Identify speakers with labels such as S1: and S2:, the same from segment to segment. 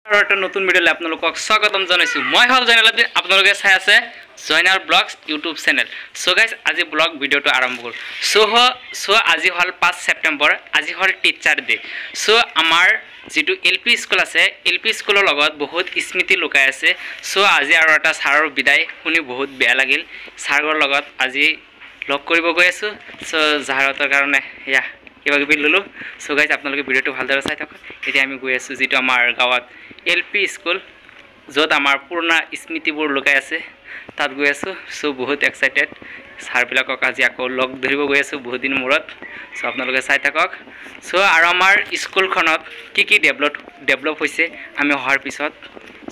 S1: আৰু এটা নতুন ভিডিঅ'লৈ আপোনালোকক স্বাগতম জনাইছোঁ। মই হল জয়নাল আব্দিন, আপোনালোকে চাই আছে জয়নাল ব্লগছ ইউটিউব চেনেল। চ' গাইজ আজি ব্লগ ভিডিঅ'টো আৰম্ভ কৰোঁ। চ' আজি হ'ল 5 ছেপ্টেম্বৰ, আজি হ'ল টিচাৰ ডে। চ' আমাৰ যিটো LP স্কুল আছে, LP স্কুলৰ লগত বহুত স্মৃতি লুকাই আছে। চ' আজি আৰু এটা ছাৰৰ বিদায় শুনি বহুত বেয়া লাগিল। ছাৰৰ লগত আজি লগ কৰিব গৈ আছোঁ। চ' জাহাৰতৰ কাৰণে এয়া কিবা কিবি ল'লোঁ। চ' গাইজ আপোনালোকে ভিডিঅ'টো ভালদৰে চাই থাকক। এতিয়া আমি গৈ আছোঁ যিটো আমাৰ গাঁৱত LP স্কুল, য'ত আমাৰ পুৰণা স্মৃতিবোৰ লুকাই আছে, তাত গৈ আছোঁ। চ' বহুত এক্সাইটেড, ছাৰবিলাকক আজি আকৌ লগ ধৰিব গৈ আছোঁ বহুত দিন মূৰত। চ' আপোনালোকে চাই থাকক। চ' আৰু আমাৰ স্কুলখনত কি ডেভেলপ হৈছে আমি অহাৰ পিছত।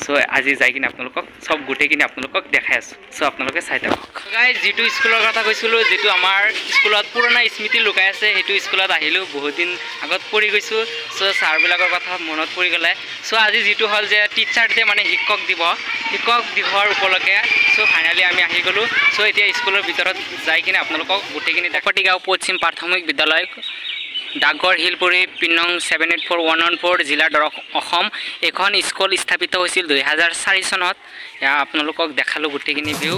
S1: চ' আজি যাই কিনে আপোনালোকক চব গোটেইখিনি আপোনালোকক দেখাই আছোঁ। চ' আপোনালোকে চাই থাকক। গাইজ যিটো স্কুলৰ কথা কৈছিলোঁ, যিটো আমাৰ স্কুলত পুৰণা স্মৃতি লুকাই আছে, সেইটো স্কুলত আহিলোঁ। বহুত দিন আগত পঢ়ি গৈছোঁ। চ' ছাৰবিলাকৰ কথা মনত পৰি গ'লে। চ' আজি যিটো হ'ল যে টিচাৰ ডে, মানে শিক্ষক দিৱসৰ উপলক্ষে। চ' ফাইনেলি আমি আহি গ'লোঁ। চ' এতিয়া স্কুলৰ ভিতৰত যাই কিনে আপোনালোকক গোটেইখিনি কাকতিগাঁও পশ্চিম প্ৰাথমিক বিদ্যালয়, ডাকঘৰ শিলপুৰী, পিন নং 784114, জিলা দৰং, অসম। এইখন স্কুল স্থাপিত হৈছিল 2004 চনত। এয়া আপোনালোকক দেখালোঁ গোটেইখিনি ভিউ।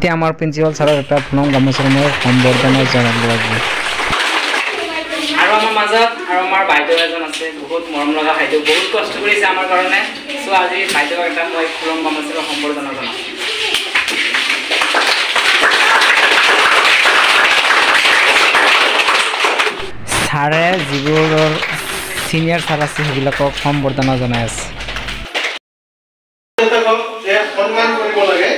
S1: এতিয়া আমাৰ প্ৰিন্সিপাল ছাৰৰ এটা প্ৰণাম গামোচাৰে মই সম্বৰ্ধনা জনাব লাগিব। আৰু আমাৰ মাজত আৰু আমাৰ বাইদেউ এজন আছে, বহুত মৰম লগা বাইদেউ, বহুত কষ্ট কৰিছে আমাৰ কাৰণে। চ' আজি বাইদেউক এটা মই প্ৰণাম গামোচাৰে সম্বৰ্ধনা জনাম। ছাৰে যিবোৰ চিনিয়ৰ ছাৰ আছে সেইবিলাকক সম্বৰ্ধনা জনাই আছে।
S2: সন্মান কৰিব লাগে,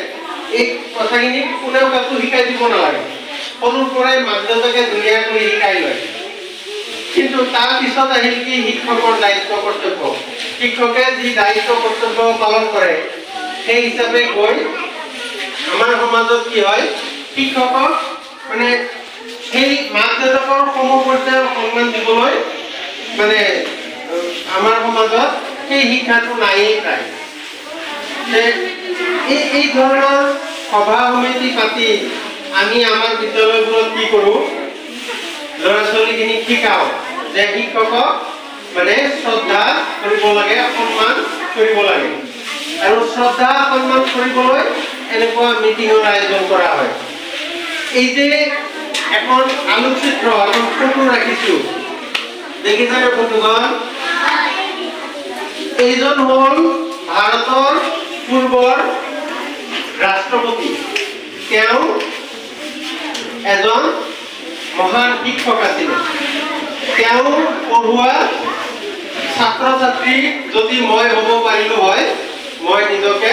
S2: এই কথাখিনি কোনেও কাকো শিকাই দিব নালাগে। সৰুৰ পৰাই মাক দেউতাকে ধুনীয়াকৈ শিকাই লয়। কিন্তু তাৰ পিছত আহিল কি শিক্ষকৰ দায়িত্ব কৰ্তব্য। শিক্ষকে যি দায়িত্ব কৰ্তব্য পালন কৰে, সেই হিচাপে গৈ আমাৰ সমাজত কি হয়, শিক্ষকক মানে সেই মাক দেউতাকৰ সমপৰ্যায়ৰ সন্মান দিবলৈ মানে আমাৰ সমাজত সেই শিক্ষাটো নায়েই প্ৰায়। এই ধৰণৰ সভা সমিতি পাতি আমি আমাৰ বিদ্যালয়বোৰত কি কৰোঁ, ল'ৰা ছোৱালীখিনিক শিকাওঁ যে শিক্ষকক মানে শ্ৰদ্ধা কৰিব লাগে, সন্মান কৰিব লাগে। আৰু শ্ৰদ্ধা সন্মান কৰিবলৈ এনেকুৱা মিটিঙৰ আয়োজন কৰা হয়। এই যে এখন আলোকচিত্ৰ, এখন ফটো ৰাখিছোঁ, দেখিছেনে ফটোখন? এইজন হ'ল ভাৰতৰ পূৰ্বৰ ৰাষ্ট্ৰপতি। তেওঁ এজন মহান শিক্ষক আছিলে। তেওঁ পঢ়োৱা ছাত্ৰ ছাত্ৰী যদি মই হ'ব পাৰিলোঁ হয়, মই নিজকে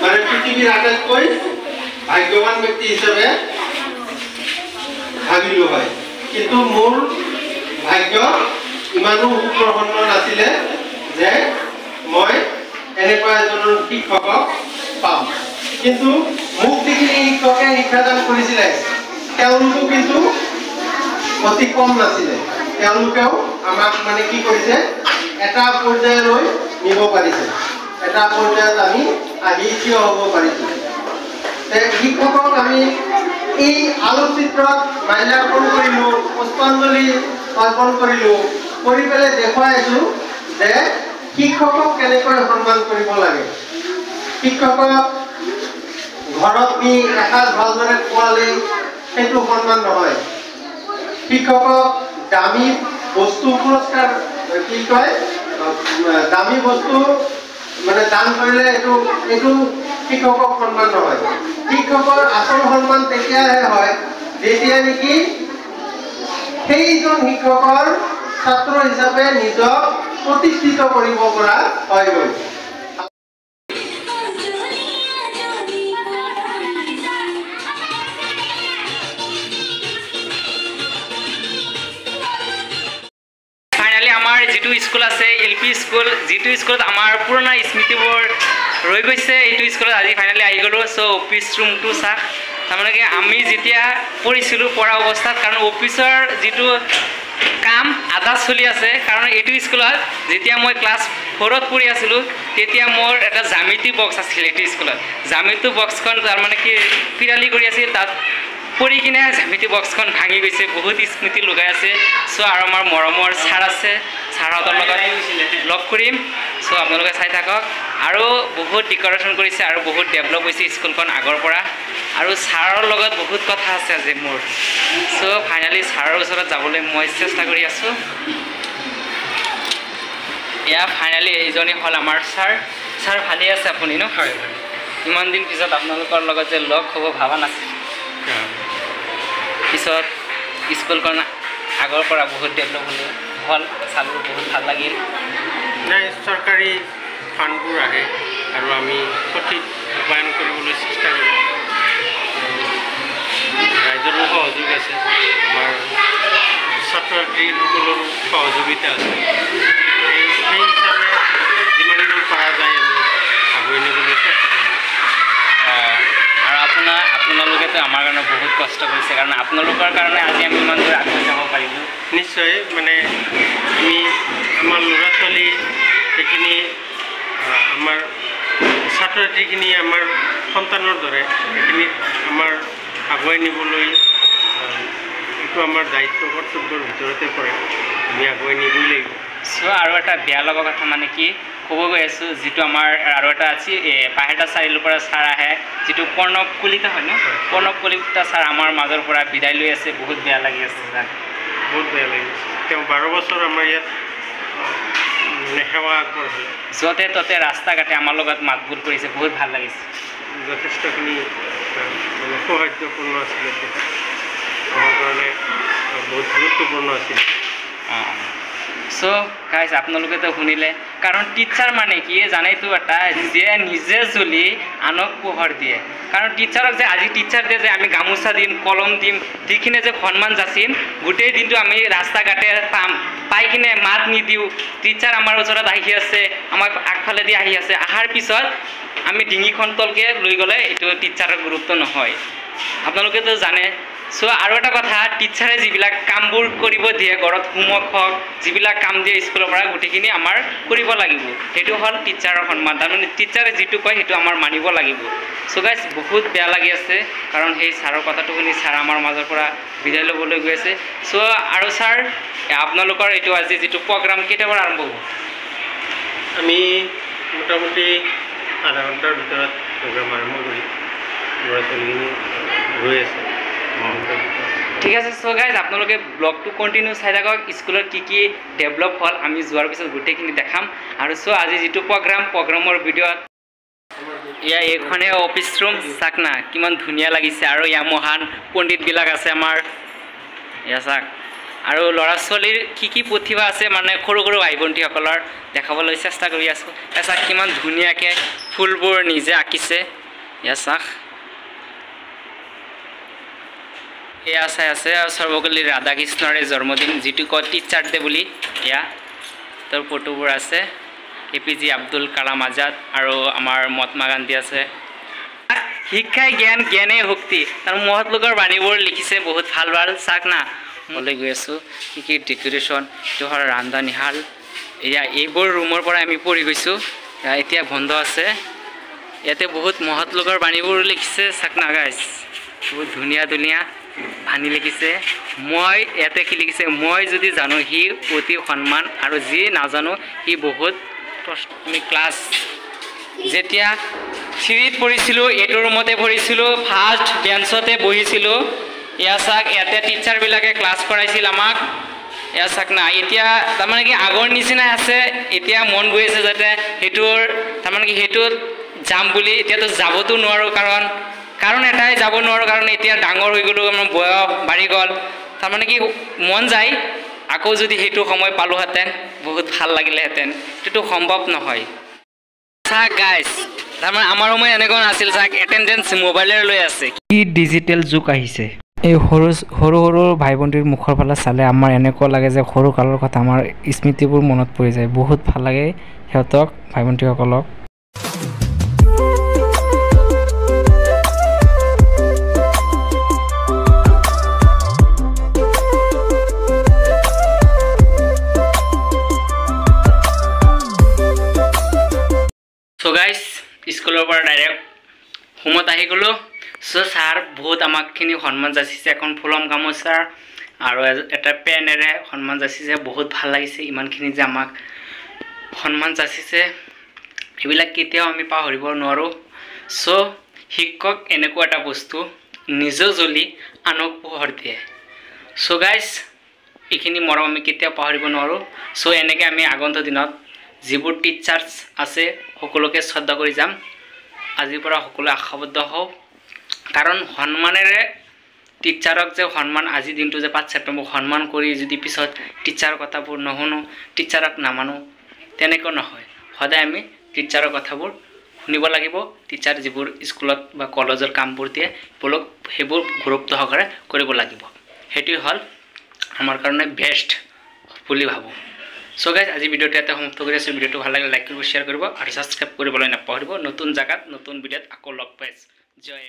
S2: মানে পৃথিৱীৰ আটাইতকৈ ভাগ্যৱান ব্যক্তি হিচাপে ভাবিলোঁ হয়। কিন্তু মোৰ ভাগ্য ইমানো সুপ্ৰসন্ন নাছিলে যে মই এনেকুৱা এজনৰ শিক্ষকক পাম। কিন্তু মোক যিখিনি শিক্ষকে শিক্ষাদান কৰিছিলে, তেওঁলোকো কিন্তু অতি কম নাছিলে। তেওঁলোকেও আমাক মানে কি কৰিছে, এটা পৰ্যায়লৈ নিব পাৰিছে, এটা পৰ্যায়ত আমি আহি থিয় হ'ব পাৰিছোঁ। শিক্ষকক আমি এই আলোকচিত্ৰত মাল্যাৰ্পণ কৰিলোঁ, পুষ্পাঞ্জলি অৰ্পণ কৰিলোঁ, কৰি পেলাই দেখুৱাইছোঁ যে শিক্ষকক কেনেকৈ সন্মান কৰিব লাগে। শিক্ষকক ঘৰত নি এসাঁজ ভালদৰে খোৱালেই সেইটো সন্মান নহয়। শিক্ষকক দামী বস্তু পুৰস্কাৰ কি কয়, দামী বস্তু মানে দান কৰিলে এইটো শিক্ষকক সন্মান নহয়। শিক্ষকৰ আচল সন্মান তেতিয়াহে হয় যেতিয়া নেকি সেইজন শিক্ষকৰ ছাত্ৰ হিচাপে নিজক প্ৰতিষ্ঠিত কৰিব পৰা হয় গৈ।
S1: আমাৰ যিটো স্কুল আছে LP স্কুল, যিটো স্কুলত আমাৰ পুৰণা স্মৃতিবোৰ ৰৈ গৈছে, এইটো স্কুলত আজি ফাইনেলি আহি গ'লোঁ। চ' অফিচ ৰুমটো চাওক, তাৰমানে কি আমি যেতিয়া পঢ়িছিলোঁ পঢ়া অৱস্থাত, কাৰণ অফিচৰ যিটো কাম আধা চলি আছে, কাৰণ এইটো স্কুলত যেতিয়া মই ক্লাছ 4ত পঢ়ি আছিলোঁ তেতিয়া মোৰ এটা জ্যামিতি বক্স আছিল এইটো স্কুলত। জ্যামিতি বক্সখন তাৰমানে কি পিৰালি কৰি আছিল, তাত পৰি কিনে জ্যামিতি বক্সখন ভাঙি গৈছে, বহুত স্মৃতি লগাই আছে। চ' আৰু আমাৰ মৰমৰ ছাৰ আছে, ছাৰহঁতৰ লগত লগ কৰিম। চ' আপোনালোকে চাই থাকক। আৰু বহুত ডেক'ৰেশ্যন কৰিছে আৰু বহুত ডেভেলপ হৈছে স্কুলখন আগৰ পৰা, আৰু ছাৰৰ লগত বহুত কথা আছে আজি মোৰ। চ' ফাইনেলি ছাৰৰ ওচৰত যাবলৈ মই চেষ্টা কৰি আছোঁ। এয়া ফাইনেলি এইজনী হ'ল আমাৰ ছাৰ। ছাৰ ভালেই আছে আপুনি ন?
S2: হয়।
S1: ইমান দিন পিছত আপোনালোকৰ লগত যে লগ হ'ব ভবা নাছিল। পিছত স্কুলখন আগৰ পৰা বহুত ডেভেলপ হ'ল, চালোঁ বহুত ভাল লাগিল।
S2: নাই, চৰকাৰী ফাণ্ডবোৰ আহে আৰু আমি সঠিক ৰূপায়ণ কৰিবলৈ চেষ্টা কৰোঁ। ৰাইজৰো সহযোগ আছে, আমাৰ ছাত্ৰ ছাত্ৰীসকলৰো সহযোগিতা আছে। সেই হিচাপে যিমান দূৰ পৰা যায় আমি আগুৱাই নিবলৈ চেষ্টা কৰোঁ।
S1: আৰু আপোনালোকেতো আমাৰ কাৰণে বহুত কষ্ট কৰিছে, কাৰণ আপোনালোকৰ কাৰণে আজি আমি ইমান দূৰ আগুৱাই যাব পাৰিলোঁ।
S2: নিশ্চয়, মানে আমি আমাৰ ল'ৰা ছোৱালী সেইখিনি আমাৰ ছাত্ৰ ছাত্ৰীখিনি আমাৰ সন্তানৰ দৰে, সেইখিনি আমাৰ আগুৱাই নিবলৈ এইটো আমাৰ দায়িত্ব কৰ্তব্যৰ ভিতৰতে পৰে, আমি আগুৱাই নিবই লাগিব।
S1: চ' আৰু এটা বেয়া লগা কথা মানে কি ক'ব গৈ আছোঁ, যিটো আমাৰ আৰু এটা আছে পাহেটা চাৰিআলিৰ পৰা ছাৰ আহে, যিটো প্ৰণৱ কলিতা হয় ন? প্ৰণৱ কলিতা ছাৰ আমাৰ মাজৰ পৰা বিদায় লৈ আছে, বহুত বেয়া লাগি আছে ছাৰ।
S2: বহুত বেয়া লাগিছে। তেওঁ 12 বছৰ আমাৰ ইয়াত সেৱা আগবঢ়ালে,
S1: য'তে ত'তে ৰাস্তা ঘাটে আমাৰ লগত মাতবোল কৰিছে, বহুত ভাল লাগিছে।
S2: যথেষ্টখিনি মানে সৌহাৰ্দ্যপূৰ্ণ আছিলে, আমাৰ কাৰণে বহুত গুৰুত্বপূৰ্ণ আছিল।
S1: চ' গাইজ আপোনালোকেতো শুনিলে, কাৰণ টিচাৰ মানে কি জানেতো এটা, যে নিজে জ্বলি আনক পোহৰ দিয়ে। কাৰণ টিচাৰক যে আজি টিচাৰ দিয়ে যে আমি গামোচা দিম, কলম দিম, দি কিনে যে সন্মান যাচিম, গোটেই দিনটো আমি ৰাস্তা ঘাটে পাই কিনে মাত নিদিওঁ। টিচাৰ আমাৰ ওচৰত আহি আছে, আমাক আগফালেদি আহি আছে, অহাৰ পিছত আমি ডিঙিখন তলকৈ লৈ গ'লে এইটো টিচাৰৰ গুৰুত্ব নহয়, আপোনালোকেতো জানে। চ' আৰু এটা কথা, টিচাৰে যিবিলাক কামবোৰ কৰিব দিয়ে, ঘৰত হোমৱৰ্ক হওক, যিবিলাক কাম দিয়ে স্কুলৰ পৰা, গোটেইখিনি আমাৰ কৰিব লাগিব। সেইটো হ'ল টিচাৰৰ সন্মান, তাৰমানে টিচাৰে যিটো কয় সেইটো আমাৰ মানিব লাগিব। চ' গাইজ বহুত বেয়া লাগি আছে, কাৰণ সেই ছাৰৰ কথাটো শুনি ছাৰ আমাৰ মাজৰ পৰা বিদায় ল'বলৈ গৈ আছে। চ' আৰু ছাৰ আপোনালোকৰ এইটো আজি যিটো প্ৰগ্ৰাম কেতিয়াৰ পৰা আৰম্ভ হ'ব?
S2: আমি মোটামুটি আধা ঘণ্টাৰ ভিতৰত প্ৰগ্ৰাম আৰম্ভ কৰিম, ল'ৰা ছোৱালীখিনি ৰৈ আছে।
S1: ঠিক আছে। চ' গাইজ আপোনালোকে ব্লগটো কণ্টিনিউ চাই থাকক, স্কুলত কি কি ডেভেলপ হ'ল আমি যোৱাৰ পিছত গোটেইখিনি দেখাম। আৰু চ' আজি যিটো প্ৰগ্ৰামৰ ভিডিঅ'ত এয়া এইখনে অফিচ ৰুম, চাওক না কিমান ধুনীয়া লাগিছে, আৰু ইয়াৰ মহান পণ্ডিতবিলাক আছে আমাৰ, এয়া চাওক। আৰু ল'ৰা ছোৱালীৰ কি প্ৰতিভা আছে, মানে সৰু সৰু ভাই ভণ্টীসকলৰ দেখাবলৈ চেষ্টা কৰি আছোঁ। এয়া চাওক কিমান ধুনীয়াকৈ ফুলবোৰ নিজে আঁকিছে, এয়া চাওক। এয়া চাই আছে সৰ্বপল্লী ৰাধাকৃষ্ণৰে জন্মদিন, যিটো কয় টিচাৰ ডে বুলি, এয়া তাৰ ফটোবোৰ আছে। APJ আব্দুল কালাম আজাদ আৰু আমাৰ মহাত্মা গান্ধী আছে। শিক্ষাই জ্ঞান, জ্ঞানেই শক্তি, তাৰ মহৎলোকৰ বাণীবোৰ লিখিছে, বহুত ভাল ভাল। চাওক না, মলৈ গৈ আছোঁ কি ডেক'ৰেশ্যন, এইটো হ'ল ৰান্ধনীশাল। এয়া এইবোৰ ৰুমৰ পৰা আমি পঢ়ি গৈছোঁ, এতিয়া বন্ধ আছে। ইয়াতে বহুত মহৎলোকৰ বাণীবোৰ লিখিছে, চাওক না গাইজ, বহুত ধুনীয়া ধুনীয়া বাণী লিখিছে। মই ইয়াতে কি লিখিছে, মই যদি জানো সি অতি সন্মান, আৰু যি নাজানো সি বহুত ক্লাছ। যেতিয়া 3ত পঢ়িছিলোঁ এইটো ৰুমতে পঢ়িছিলোঁ, ফাৰ্ষ্ট বেঞ্চতে বহিছিলোঁ। এয়া চাওক, ইয়াতে টিচাৰবিলাকে ক্লাছ কৰাইছিল আমাক, এয়া চাওক না। এতিয়া তাৰমানে কি আগৰ নিচিনাই আছে, এতিয়া মন গৈ আছে যাতে সেইটোৰ তাৰমানে কি সেইটোত যাম বুলি। এতিয়াতো যাবতো নোৱাৰোঁ, কাৰণ এটাই যাব নোৱাৰোঁ, কাৰণ এতিয়া ডাঙৰ হৈ গ'লোঁ, আমাৰ বয়স বাঢ়ি গ'ল। তাৰমানে কি মন যায় আকৌ যদি সেইটো সময় পালোহেঁতেন বহুত ভাল লাগিলেহেঁতেন, সেইটোতো সম্ভৱ নহয়। চাওক গাইজ, তাৰমানে আমাৰ সময় এনেকুৱা নাছিল, চাওক এটেণ্ডেঞ্চ মোবাইলেৰে লৈ আছে, কি ডিজিটেল যুগ আহিছে। এই সৰু সৰু ভাই ভণ্টিৰ মুখৰ ফালে চালে আমাৰ এনেকুৱা লাগে যে সৰু কালৰ কথা আমাৰ স্মৃতিবোৰ মনত পৰি যায়। বহুত ভাল লাগে সিহঁতক, ভাই ভণ্টিসকলক। চ' গাইজ স্কুলৰ পৰা ডাইৰেক্ট হোমত আহি গ'লোঁ। চ' ছাৰ বহুত আমাকখিনি সন্মান যাচিছে, এখন ফুলম গামোচা আৰু এটা পেনেৰে সন্মান যাচিছে। বহুত ভাল লাগিছে ইমানখিনি যে আমাক সন্মান যাচিছে, এইবিলাক কেতিয়াও আমি পাহৰিব নোৱাৰোঁ। চ' শিক্ষক এনেকুৱা এটা বস্তু, নিজেও জ্বলি আনক পোহৰ দিয়ে। চ' গাইজ এইখিনি মৰম আমি কেতিয়াও পাহৰিব নোৱাৰোঁ। চ' এনেকৈ আমি আগন্তুক দিনত যিবোৰ টিচাৰ্ছ আছে সকলোকে শ্ৰদ্ধা কৰি যাম। আজিৰ পৰা সকলোৱে আশাবদ্ধ হওঁ, কাৰণ সন্মানেৰে টিচাৰক যে সন্মান, আজিৰ দিনটো যে 5 ছেপ্টেম্বৰ সন্মান কৰি যদি পিছত টিচাৰৰ কথাবোৰ নুশুনো, টিচাৰক নামানো, তেনেকুৱা নহয়। সদায় আমি টিচাৰৰ কথাবোৰ শুনিব লাগিব। টিচাৰ যিবোৰ স্কুলত বা কলেজৰ কামবোৰ দিয়ে সেইবোৰ গুৰুত্ব সহকাৰে কৰিব লাগিব। সেইটোৱে হ'ল আমাৰ কাৰণে বেষ্ট বুলি ভাবোঁ। চ' গাইজ আজি ভিডিঅ'টো ইয়াতে সমাপ্ত কৰি আছোঁ। ভিডিঅ'টো ভাল লাগিলে লাইক কৰিব, শ্বেয়াৰ কৰিব আৰু ছাবস্ক্ৰাইব কৰিবলৈ নাপাহৰিব। নতুন জেগাত নতুন ভিডিঅ'ত আকৌ লগ পাইছোঁ। জয়